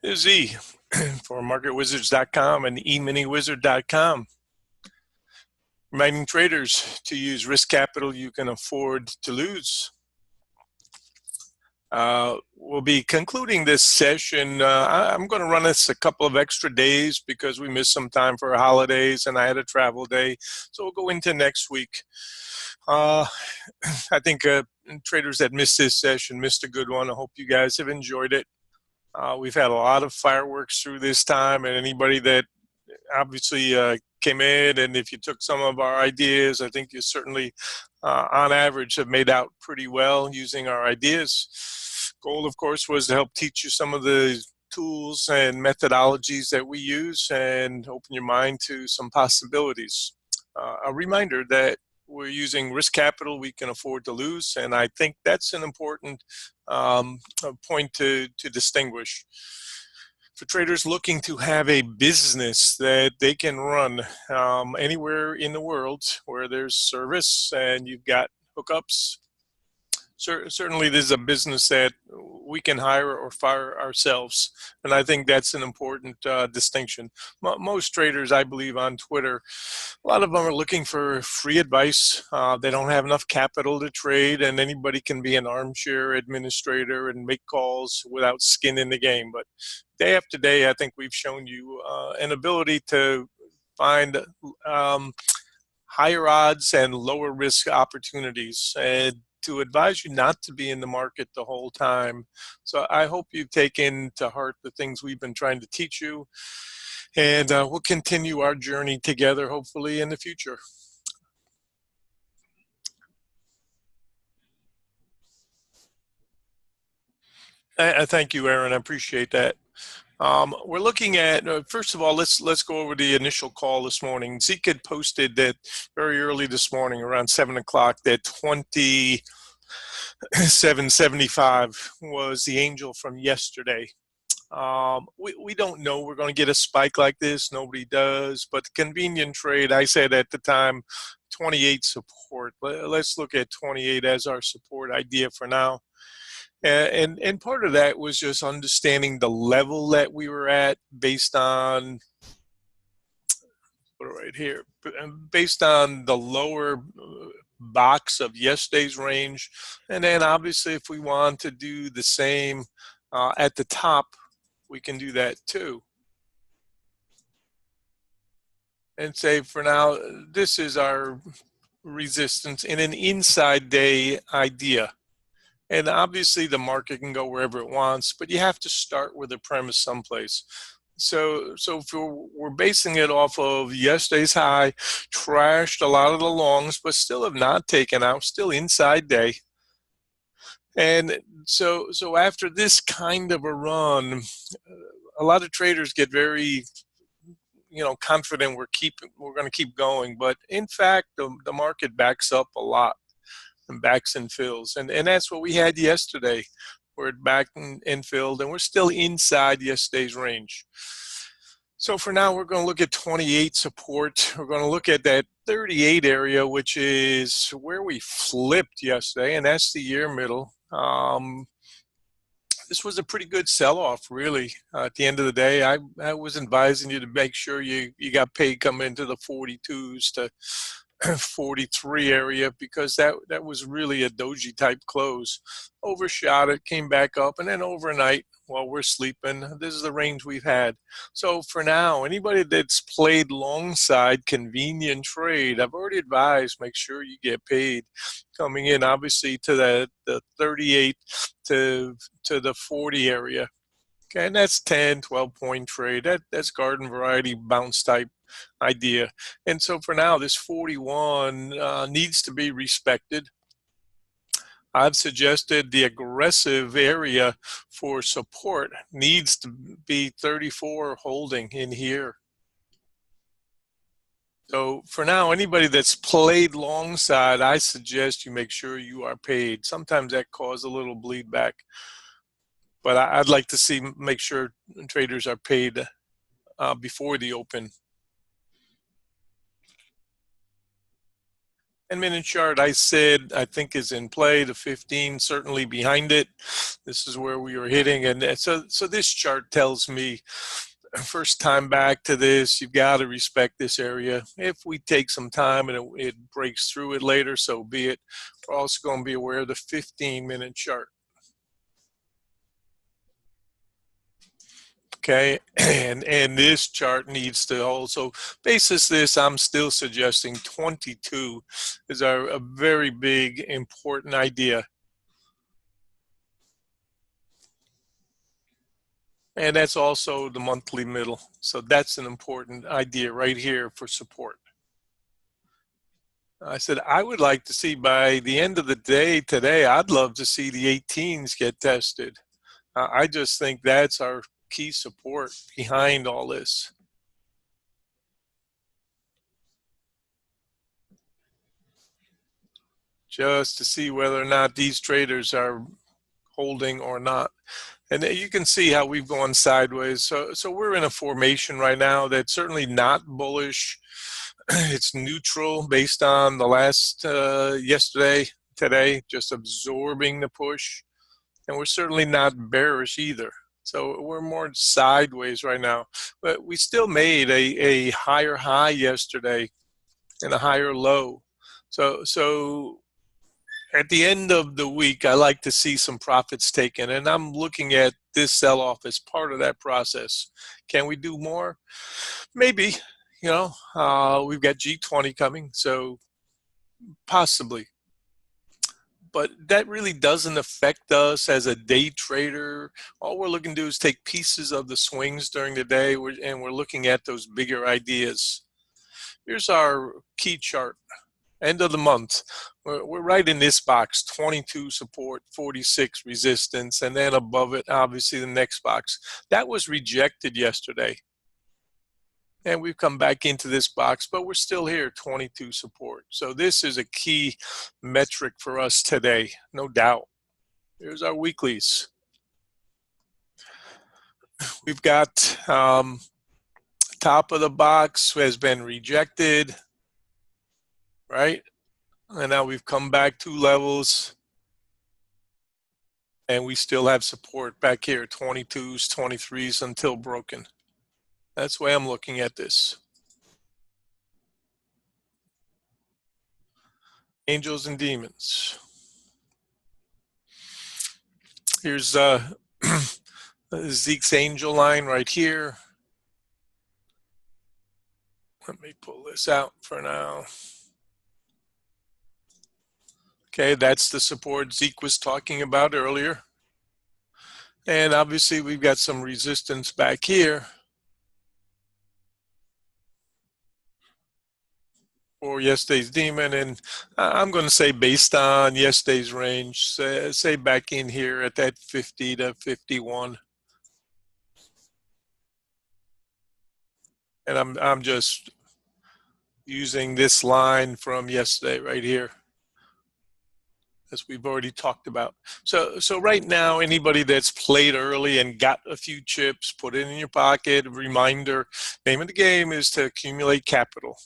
This is Z for MarketWizards.com and eMiniWizard.com. Reminding traders to use risk capital you can afford to lose. We'll be concluding this session. I'm going to run us a couple of extra days because we missed some time for holidays and I had a travel day. So we'll go into next week. I think traders that missed this session missed a good one. I hope you guys have enjoyed it. We've had a lot of fireworks through this time, and anybody that obviously came in, and if you took some of our ideas, I think you certainly, on average, have made out pretty well using our ideas. Goal, of course, was to help teach you some of the tools and methodologies that we use and open your mind to some possibilities. A reminder that we're using risk capital we can afford to lose, and I think that's an important point to distinguish. For traders looking to have a business that they can run anywhere in the world where there's service and you've got hookups, certainly this is a business that we can hire or fire ourselves, and I think that's an important distinction. Most traders, I believe, on Twitter, a lot of them are looking for free advice. They don't have enough capital to trade, and anybody can be an armchair administrator and make calls without skin in the game. But day after day, I think we've shown you an ability to find higher odds and lower risk opportunities, and to advise you not to be in the market the whole time. So I hope you've taken to heart the things we've been trying to teach you, and we'll continue our journey together, hopefully, in the future. I thank you, Aaron. I appreciate that. We're looking at, first of all, let's go over the initial call this morning. Zeke had posted that very early this morning, around 7 o'clock, that 2775 was the angel from yesterday. We don't know we're going to get a spike like this. Nobody does. But convenient trade, I said at the time, 28 support. Let's look at 28 as our support idea for now. And part of that was just understanding the level that we were at based on, right here, based on the lower box of yesterday's range. And then obviously if we want to do the same at the top, we can do that too. And say for now, this is our resistance in an inside day idea. And obviously the market can go wherever it wants, but you have to start with a premise someplace. So if we're basing it off of yesterday's high, trashed a lot of the longs, but still have not taken out, still inside day. And so after this kind of a run, a lot of traders get very, confident we're going to keep going. But in fact, the market backs up a lot and backs and fills. And that's what we had yesterday. We're back and filled, and we're still inside yesterday's range. So for now, we're going to look at 28 support. We're going to look at that 38 area, which is where we flipped yesterday, and that's the year middle. This was a pretty good sell-off, really. At the end of the day, I was advising you to make sure you got paid coming into the 42s to 43 area, because that was really a doji type close. Overshot it, came back up, and then overnight while we're sleeping, this is the range we've had. So for now, anybody that's played long side convenient trade, I've already advised, make sure you get paid coming in, obviously, to the 38 to the 40 area. Okay, and that's 10, 12 point trade. That's garden variety bounce type idea. And so for now, this 41 needs to be respected. I've suggested the aggressive area for support needs to be 34 holding in here. So for now, anybody that's played long side, I suggest you make sure you are paid. Sometimes that causes a little bleed back, but I'd like to make sure traders are paid before the open. 10-minute chart, I said, I think is in play. The 15 certainly behind it. This is where we were hitting. And so this chart tells me, first time back to this, you've got to respect this area. If we take some time and it breaks through it later, so be it. We're also going to be aware of the 15-minute chart. Okay, and this chart needs to also basis this. I'm still suggesting 22 is a very big important idea, and that's also the monthly middle. So that's an important idea right here for support. I said I would like to see by the end of the day today, I'd love to see the 18s get tested. I just think that's our key support behind all this. Just to see whether or not these traders are holding or not. And you can see how we've gone sideways. So we're in a formation right now that's certainly not bullish. It's neutral based on the last yesterday, today, just absorbing the push. And we're certainly not bearish either. So we're more sideways right now. But we still made a higher high yesterday and a higher low. So at the end of the week, I like to see some profits taken, and I'm looking at this sell-off as part of that process. Can we do more? Maybe. We've got G20 coming, so possibly. But that really doesn't affect us as a day trader. All we're looking to do is take pieces of the swings during the day, and we're looking at those bigger ideas. Here's our key chart. End of the month, we're right in this box, 22 support, 46 resistance, and then above it, obviously the next box. That was rejected yesterday. And we've come back into this box, but we're still here, 22 support. So this is a key metric for us today, no doubt. Here's our weeklies. We've got top of the box has been rejected, right? And now we've come back 2 levels, and we still have support back here, 22s, 23s until broken. That's the way I'm looking at this. Angels and demons. Here's Zeke's angel line right here. Let me pull this out for now. Okay, that's the support Zeke was talking about earlier. And obviously we've got some resistance back here for yesterday's demon. And I'm going to say based on yesterday's range, say back in here at that 50 to 51. And I'm just using this line from yesterday right here, as we've already talked about. So right now, anybody that's played early and got a few chips, put it in your pocket. A reminder, name of the game is to accumulate capital.